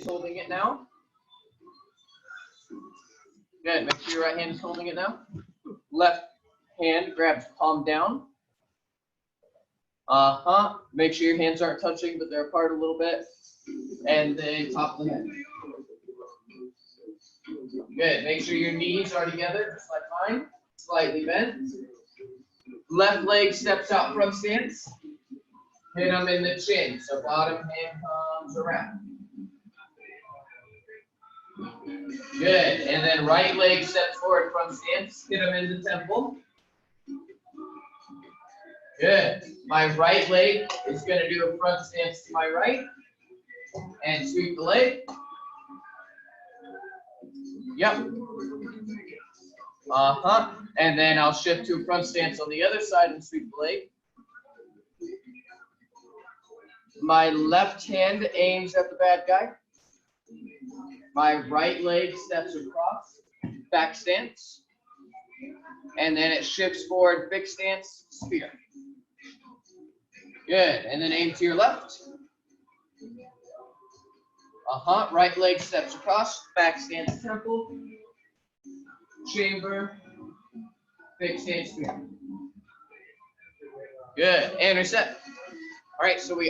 Holding it now. Good. Make sure your right hand is holding it now. Left hand grabs palm down. Make sure your hands aren't touching, but they're apart a little bit. And then top of the head. Good. Make sure your knees are together, just like mine. Slightly bent. Left leg steps out front stance. Hit them in the chin. So bottom hand comes around. Good. And then right leg steps forward front stance. Hit them in the temple. Good. My right leg is going to do a front stance to my right. And sweep the leg. Yep. And then I'll shift to a front stance on the other side and sweep the leg. My left hand aims at the bad guy. My right leg steps across, back stance. And then it shifts forward, fixed stance, spear. Good. And then aim to your left. Right leg steps across, back stance, temple, chamber, fixed stance, spear. Good. And reset. All right, so we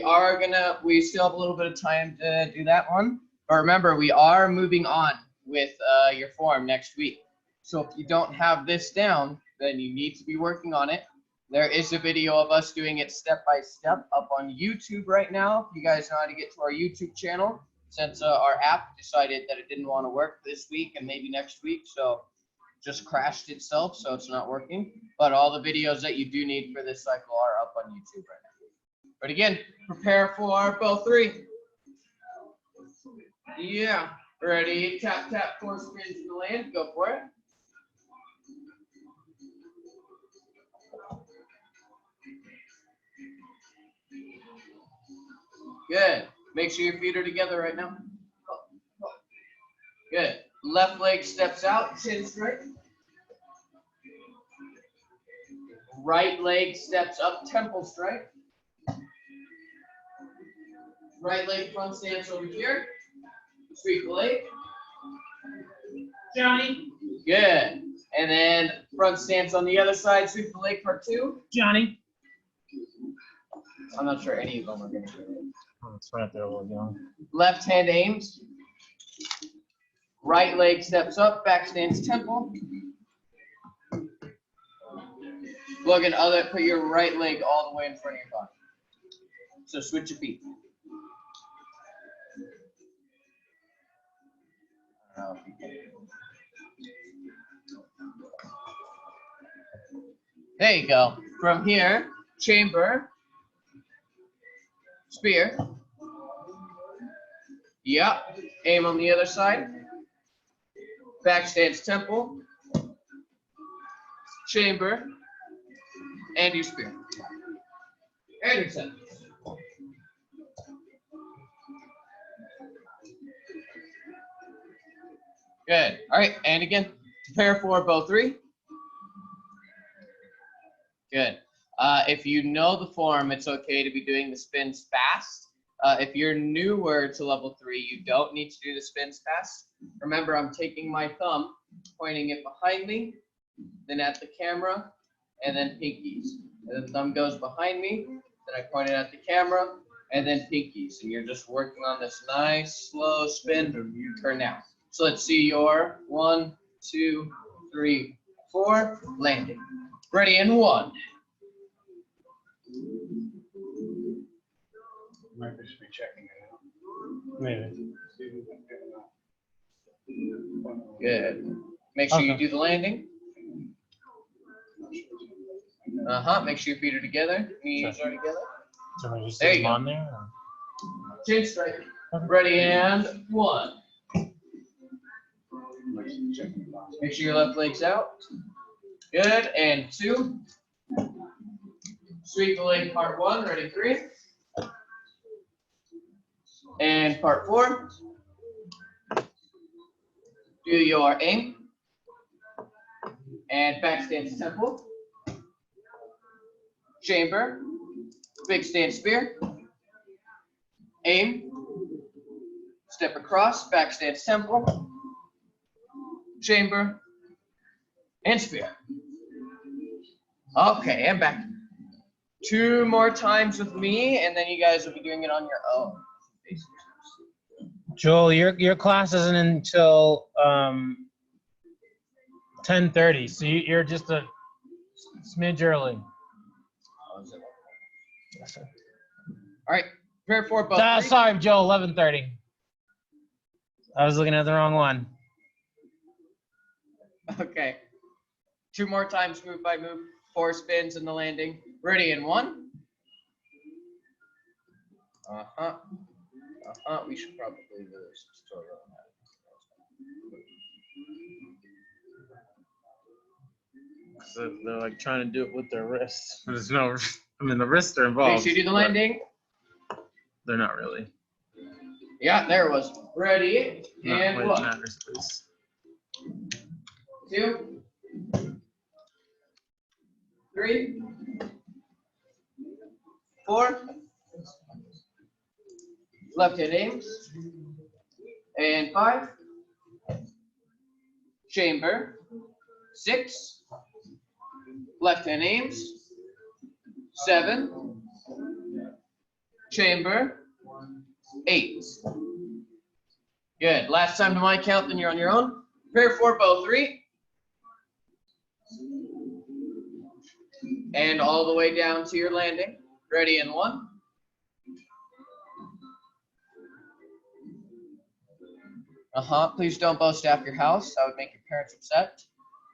still have a little bit of time to do that one. But remember, we are moving on with your form next week. So if you don't have this down, then you need to be working on it. There is a video of us doing it step by step up on YouTube right now. If you guys know how to get to our YouTube channel, since our app decided that it didn't want to work this week and maybe next week, so just crashed itself, so it's not working. But all the videos that you do need for this cycle are up on YouTube right now. But again, prepare for bow 3. Yeah, ready, tap, tap, 4 spins in the land, go for it. Good. Make sure your feet are together right now. Good. Left leg steps out, chin straight. Right leg steps up, temple straight. Right leg front stance over here. Sweep the leg. Johnny. Good. And then front stance on the other side, sweep the leg, part 2. Johnny. I'm not sure any of them are going to do it. It's right there, a little young. Left hand aims. Right leg steps up, back stance, temple. Look at put your right leg all the way in front of your body. So switch your feet. There you go. From here, chamber, spear. Yep. Aim on the other side. Back stance, temple, chamber, and your spear. And your set. Good. All right. And again, prepare for bow 3. Good. If you know the form, it's okay to be doing the spins fast. If you're newer to level 3, you don't need to do the spins fast. Remember, I'm taking my thumb, pointing it behind me, then at the camera, and then pinkies. And the thumb goes behind me, then I point it at the camera, and then pinkies. And you're just working on this nice, slow spin to turn out. So let's see your 1, 2, 3, 4, landing. Ready in 1. Might just be checking it out. Maybe. Good. Make sure you do the landing. Make sure your feet are together. Knees are together. So we just There leave you them go. on there? Or? Chin straight. Ready and 1. Make sure your left leg's out. Good. And 2. Sweep the leg, part 1. Ready, 3. And part 4. Do your aim. And back stance, temple. Chamber. Big stance, spear. Aim. Step across, back stance temple, chamber, and spear. Okay, and back. 2 more times with me, and then you guys will be doing it on your own. Joel, your class isn't until 10:30, so you're just a smidge early. All right, prepare for both. Sorry, Joel, 11:30. I was looking at the wrong one. Okay. 2 more times, move by move. 4 spins in the landing. Ready in 1. We should probably do this tutorial on that. So they're like trying to do it with their wrists. There's no, I mean, the wrists are involved. Okay, so you do the landing. They're not really. Yeah, there it was. Ready, Not and what 1, matters, please. 2, 3, 4. Left hand aims. And 5. Chamber. 6. Left hand aims. 7. Chamber. 8. Good. Last time to my count, then you're on your own. Prepare for bow 3. And all the way down to your landing. Ready in 1. Please don't bow staff your house. That would make your parents upset.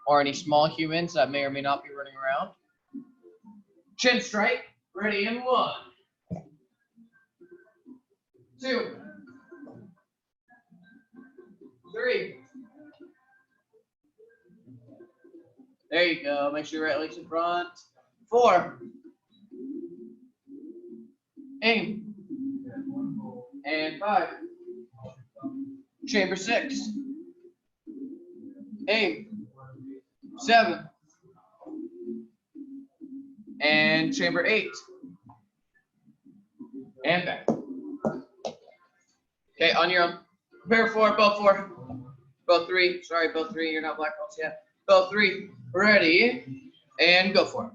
Or any small humans that may or may not be running around. Chin strike. Ready in 1. 2. 3. There you go. Make sure your right leg's in front. 4. Aim. And 5. Chamber 6. Aim. 7. And chamber 8. And back. Okay, on your own. Prepare for bow 4. Bow 3. Sorry, bow 3. You're not black belts yet. Bow 3. Ready. And go for it.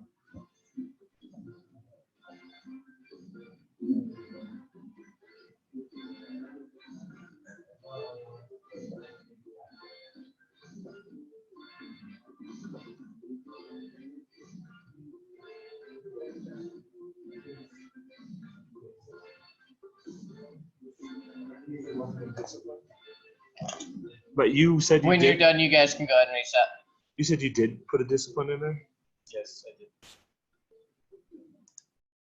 But you said you When did. you're done, you guys can go ahead and reset. You said you did put a discipline in there. Yes, I did.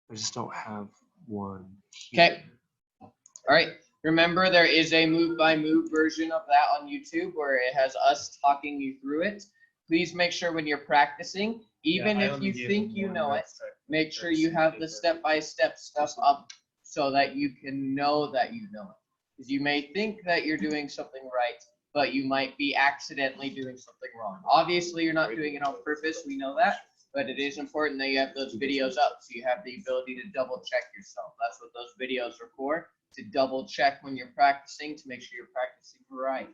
I just don't have one. Okay. All right. Remember, there is a move-by-move version of that on YouTube where it has us talking you through it. Please make sure when you're practicing, even if you think you know it, make sure you have the step-by-step stuff up so that you can know that you know it. Because you may think that you're doing something right, but you might be accidentally doing something wrong. Obviously, you're not doing it on purpose. We know that. But it is important that you have those videos up so you have the ability to double check yourself. That's what those videos are for, to double check when you're practicing to make sure you're practicing right.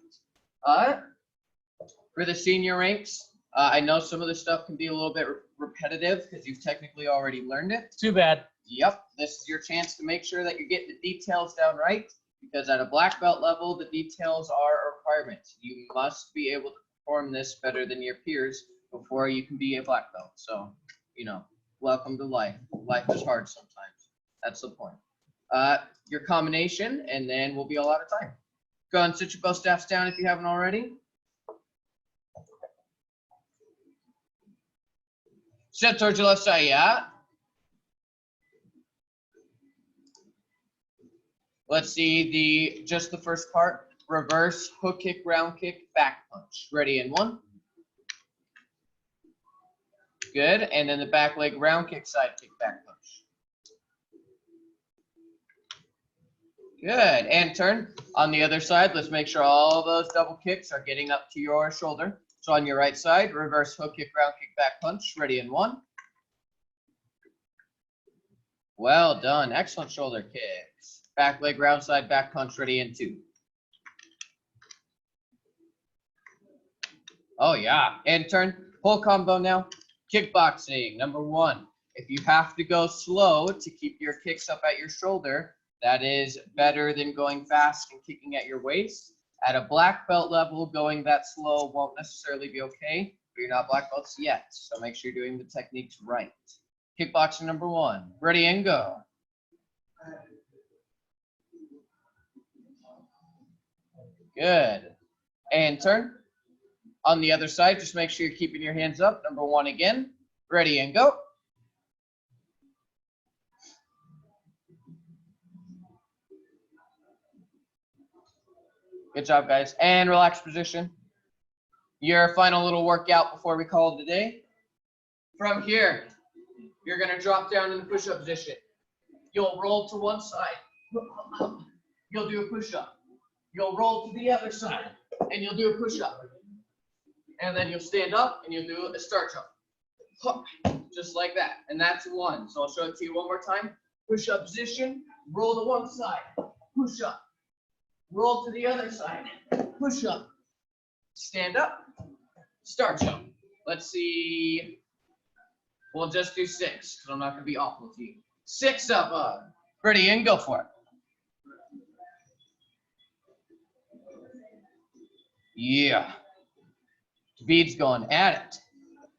For the senior ranks, I know some of the stuff can be a little bit repetitive because you've technically already learned it. Too bad. Yep, this is your chance to make sure that you're getting the details down right, because at a black belt level, the details are a requirement. You must be able to perform this better than your peers before you can be a black belt. So, you know, welcome to life. Life is hard sometimes. That's the point. Your combination, and then we'll be all out of time. Go ahead and sit your bow staffs down if you haven't already. Step towards your left side, yeah. Let's see just the first part. Reverse, hook kick, round kick, back punch. Ready in 1. Good, and then the back leg round kick, side kick, back punch. Good, and turn. On the other side, let's make sure all those double kicks are getting up to your shoulder. So on your right side, reverse hook kick, round kick, back punch. Ready in 1. Well done, excellent shoulder kicks. Back leg round side, back punch. Ready in 2. Oh yeah, and turn. Whole combo now. Kickboxing, number 1. If you have to go slow to keep your kicks up at your shoulder, that is better than going fast and kicking at your waist. At a black belt level, going that slow won't necessarily be okay, but you're not black belts yet, so make sure you're doing the techniques right. Kickboxing number 1. Ready and go. Good. And turn. On the other side, just make sure you're keeping your hands up. Number 1 again. Ready and go. Good job, guys. And relaxed position. Your final little workout before we call it a day. From here, you're going to drop down in the push-up position. You'll roll to one side. You'll do a push-up. You'll roll to the other side, and you'll do a push-up. And then you'll stand up, and you'll do a start jump. Just like that. And that's 1. So I'll show it to you one more time. Push-up position. Roll to one side. Push-up. Roll to the other side. Push up. Stand up. Start jump. Let's see. We'll just do 6 because I'm not going to be awful to you. 6 up. Ready and go for it. Yeah. Speed's going at it.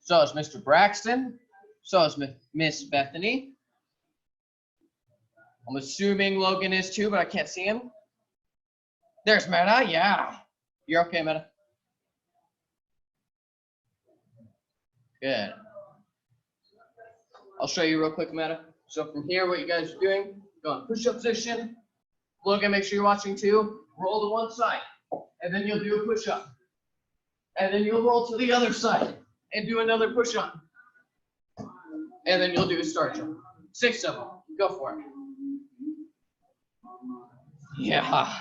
So is Mr. Braxton. So is Miss Bethany. I'm assuming Logan is too, but I can't see him. There's Meta, yeah. You're okay, Meta. Good. I'll show you real quick, Meta. So from here, what you guys are doing, go in push-up position. Logan, make sure you're watching too. Roll to one side, and then you'll do a push-up. And then you'll roll to the other side and do another push-up. And then you'll do a start jump. 6 of them. Go for it. Yeah.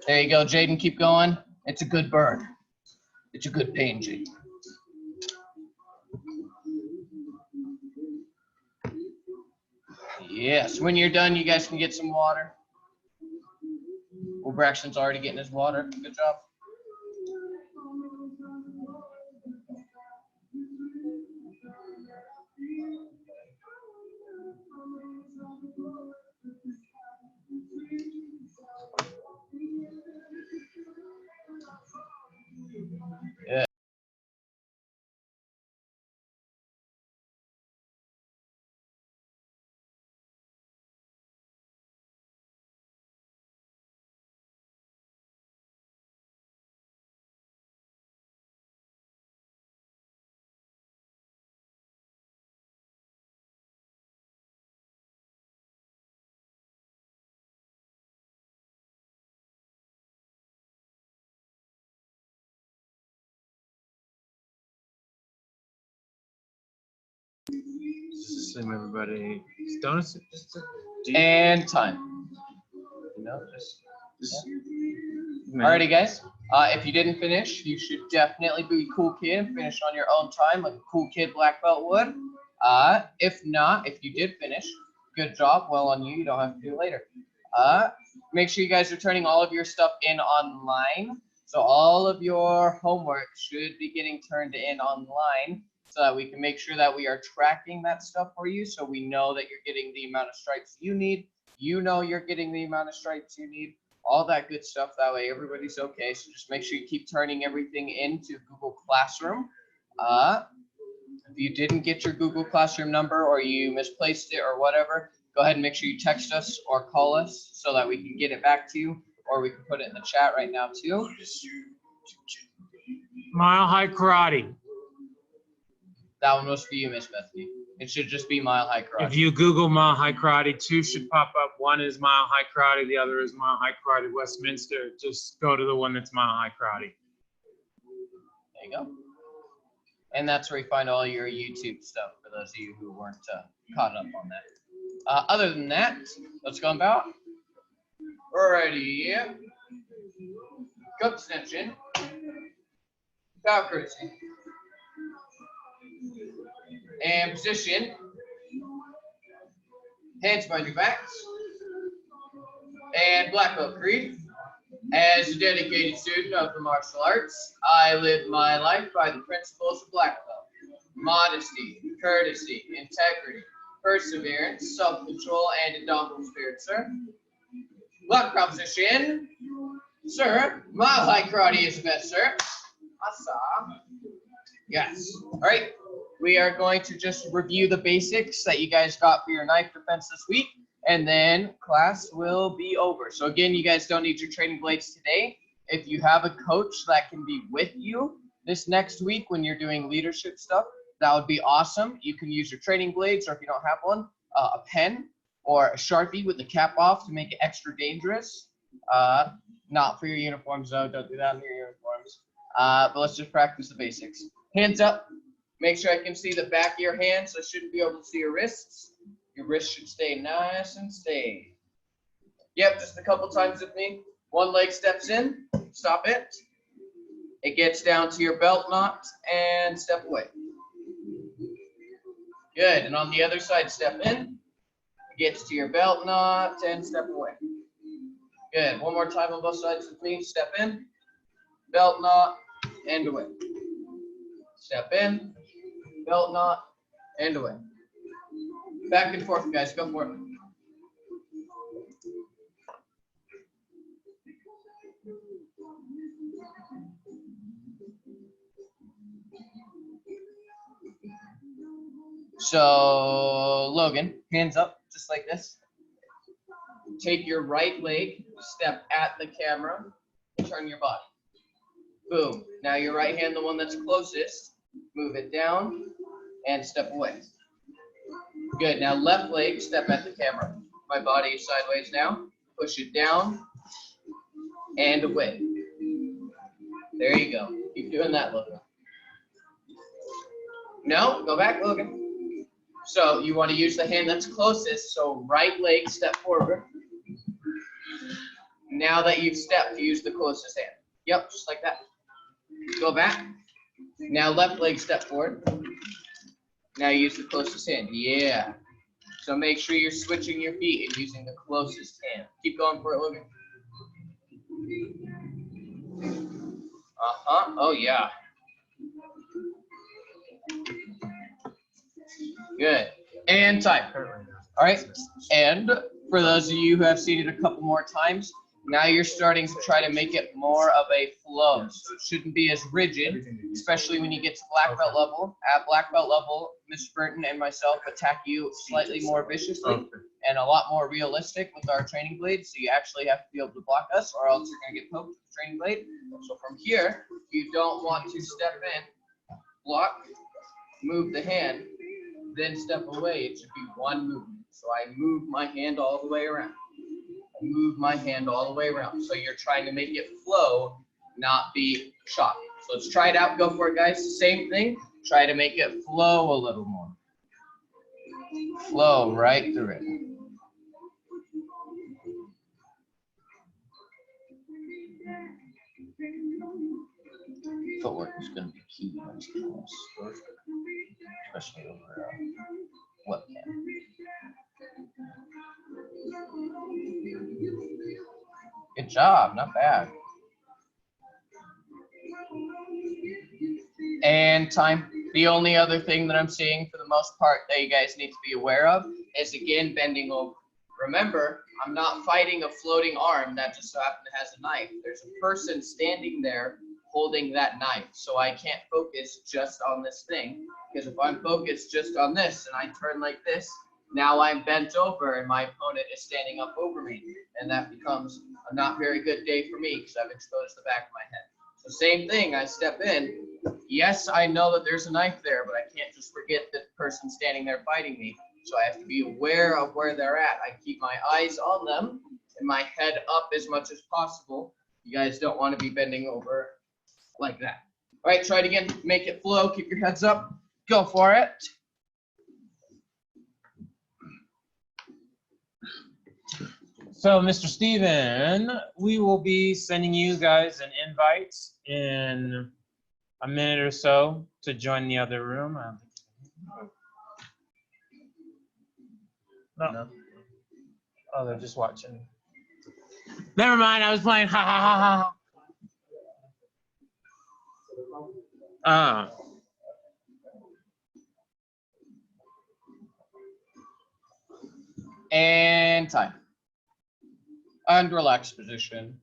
There you go, Jaden. Keep going. It's a good burn. It's a good pain, Jaden. Yes. When you're done, you guys can get some water. Well, Braxton's already getting his water. Good job. Yeah. Same everybody. Donuts. And time. No, just alrighty, guys. If you didn't finish, you should definitely be a cool kid and finish on your own time like a cool kid black belt would. If not, if you did finish, good job. Well on you. You don't have to do it later. Make sure you guys are turning all of your stuff in online. So all of your homework should be getting turned in online so that we can make sure that we are tracking that stuff for you so we know that you're getting the amount of stripes you need. You know you're getting the amount of stripes you need. All that good stuff. That way everybody's okay. So just make sure you keep turning everything into Google Classroom. If you didn't get your Google Classroom number or you misplaced it or whatever, go ahead and make sure you text us or call us so that we can get it back to you, or we can put it in the chat right now too. Mile High Karate. That one was for you, Miss Bethany. It should just be Mile High Karate. If you Google Mile High Karate, 2 should pop up. One is Mile High Karate. The other is Mile High Karate Westminster. Just go to the one that's Mile High Karate. There you go. And that's where you find all your YouTube stuff for those of you who weren't caught up on that. Other than that, let's go about. Alrighty. Cup extension. Bow curtsy. And position. Hands behind your backs. And black belt creed. As a dedicated student of the martial arts, I live my life by the principles of Black Belt: modesty, courtesy, integrity, perseverance, self-control, and indomitable spirit, sir. What proposition? Sir, my high karate is best, sir. Asa. Yes. All right. We are going to just review the basics that you guys got for your knife defense this week, and then class will be over. So again, you guys don't need your training blades today. If you have a coach that can be with you this next week when you're doing leadership stuff, that would be awesome. You can use your training blades, or if you don't have one, a pen or a Sharpie with the cap off to make it extra dangerous. Not for your uniforms though, don't do that in your uniforms. But let's just practice the basics. Hands up. Make sure I can see the back of your hands. I shouldn't be able to see your wrists. Your wrists should stay nice and steady. Yep, just a couple times with me. One leg steps in, stop it. It gets down to your belt knot and step away. Good, and on the other side, step in. It gets to your belt knot and step away. Good, one more time on both sides with me. Step in, belt knot, and away. Step in, belt knot, and away. Back and forth, guys, go for it. So, Logan, hands up, just like this. Take your right leg, step at the camera, turn your body. Boom. Now your right hand, the one that's closest, move it down and step away. Good. Now left leg, step at the camera. My body is sideways now. Push it down and away. There you go. Keep doing that, Logan. No, go back, Logan. So you want to use the hand that's closest. So right leg, step forward. Now that you've stepped, use the closest hand. Yep, just like that. Go back. Now left leg, step forward. Now use the closest hand. Yeah. So make sure you're switching your feet and using the closest hand. Keep going for it, Logan. Uh-huh. Oh, yeah. Good. And time. All right. And for those of you who have seen it a couple more times, now you're starting to try to make it more of a flow. So it shouldn't be as rigid, especially when you get to black belt level. At black belt level, Mr. Burton and myself attack you slightly more viciously and a lot more realistic with our training blades. So you actually have to be able to block us, or else you're going to get poked with the training blade. So from here, you don't want to step in, block, move the hand, then step away. It should be one movement. So I move my hand all the way around. Move my hand all the way around. So you're trying to make it flow, not be choppy. So let's try it out. Go for it, guys. Same thing. Try to make it flow a little more. Flow right through it. Footwork is going to be key on this, especially over webcam. Good job, not bad. And time. The only other thing that I'm seeing for the most part that you guys need to be aware of is, again, bending over. Remember, I'm not fighting a floating arm that just so happens has a knife. There's a person standing there holding that knife. So I can't focus just on this thing, because if I'm focused just on this and I turn like this, now I'm bent over and my opponent is standing up over me. And that becomes a not very good day for me because I've exposed the back of my head. So same thing, I step in. Yes, I know that there's a knife there, but I can't just forget that the person standing there fighting me. So I have to be aware of where they're at. I keep my eyes on them and my head up as much as possible. You guys don't want to be bending over like that. All right, try it again. Make it flow. Keep your heads up. Go for it. So, Mr. Steven, we will be sending you guys an invite in a minute or so to join the other room. No. Oh, they're just watching. Never mind. I was playing. Ha ha ha ha. And time. And relaxed position.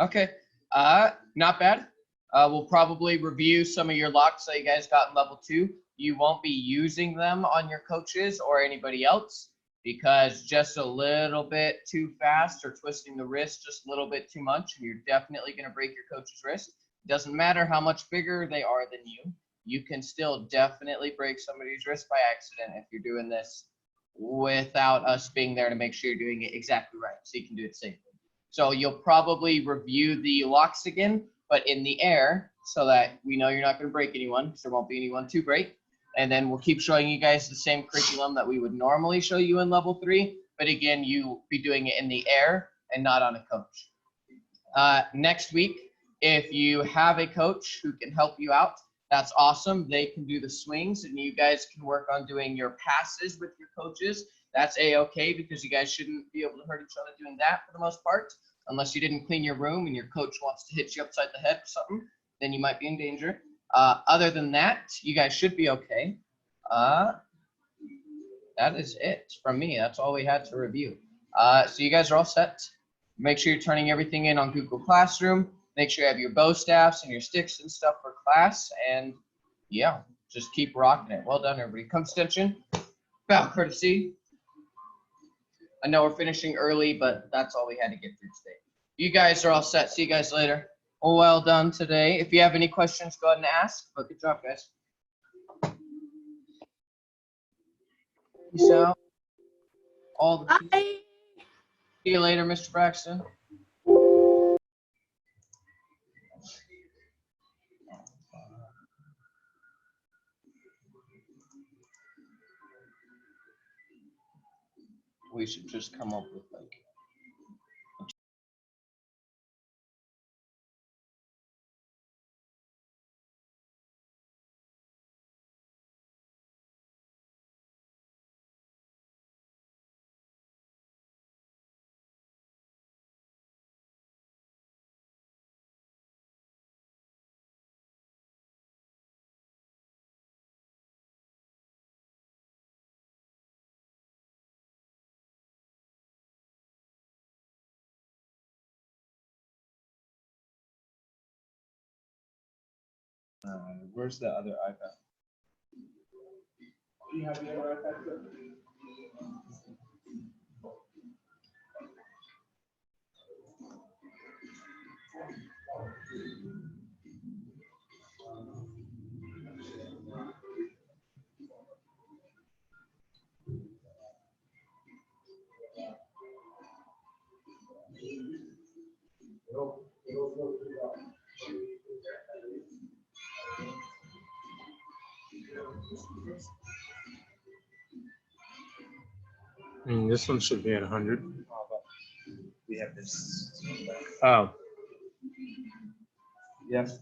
Okay. Not bad. We'll probably review some of your locks that you guys got in level 2. You won't be using them on your coaches or anybody else because just a little bit too fast or twisting the wrist just a little bit too much, and you're definitely going to break your coach's wrist. Doesn't matter how much bigger they are than you. You can still definitely break somebody's wrist by accident if you're doing this without us being there to make sure you're doing it exactly right, so you can do it safely. So you'll probably review the locks again, but in the air, so that we know you're not going to break anyone, because there won't be anyone to break. And then we'll keep showing you guys the same curriculum that we would normally show you in level 3, but again, you'll be doing it in the air and not on a coach. Next week, if you have a coach who can help you out, that's awesome. They can do the swings, and you guys can work on doing your passes with your coaches. That's a-okay, because you guys shouldn't be able to hurt each other doing that for the most part, unless you didn't clean your room and your coach wants to hit you upside the head or something, then you might be in danger. Other than that, you guys should be okay. That is it from me. That's all we had to review. So you guys are all set. Make sure you're turning everything in on Google Classroom. Make sure you have your bow staffs and your sticks and stuff for class. And yeah, just keep rocking it. Well done, everybody. Come extension. Bow courtesy. I know we're finishing early, but that's all we had to get through today. You guys are all set. See you guys later. Well done today. If you have any questions, go ahead and ask. But good job, guys. Peace out. All the peace. Bye. See you later, Mr. Braxton. We should just come up with like where's the other iPad? Do you have the other iPad? This one should be at 100. We have this. Oh, Yes.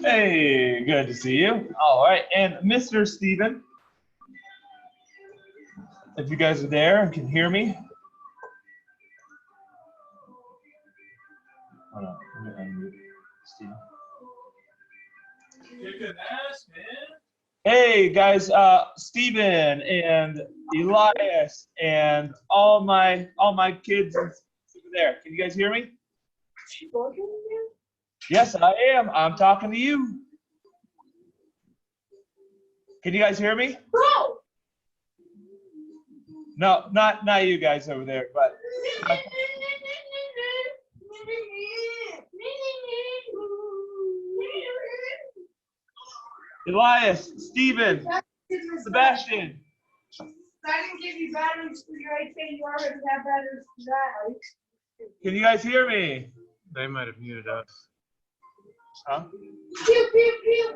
Hey, good to see you. All right, and Mr. Steven, if you guys are there and can hear me. Hold on, let me unmute Steven. Hey guys, Steven and Elias and all my kids over there. Can you guys hear me? Yes, I am. I'm talking to you. Can you guys hear me? No, not you guys over there, but Elias, Steven, Sebastian. I didn't give you batteries for your AK. You already have batteries for that. Can you guys hear me? They might have muted us. Huh? Pew, pew, pew.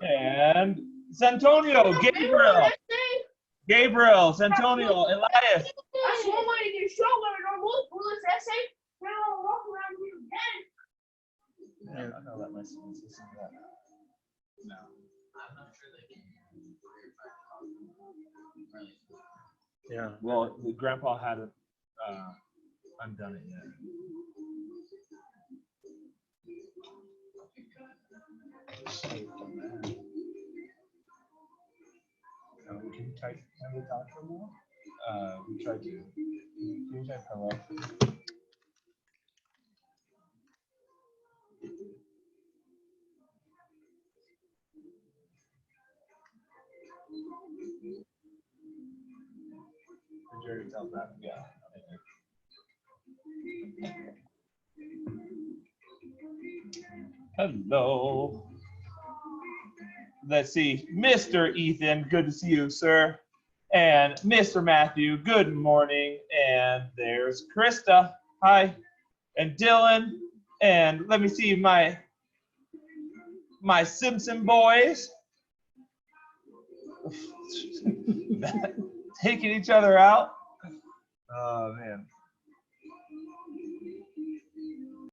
And Santonio, Gabriel, Santonio, Elias. That's one way to get a show where normal bullets essay. Now I'll walk around here again. Yeah, I'm gonna let my sons listen to that. No. I'm not sure they can. Yeah. Well, the grandpa hadn't undone it yet. Can you type? Can we talk for more? We tried to. Can you type hello? Did you already tell that? Yeah. Hello. Let's see, Mr. Ethan, good to see you, sir. And Mr. Matthew, good morning. And there's Krista, hi. And Dylan, and let me see my Simpson boys. Taking each other out. Oh man.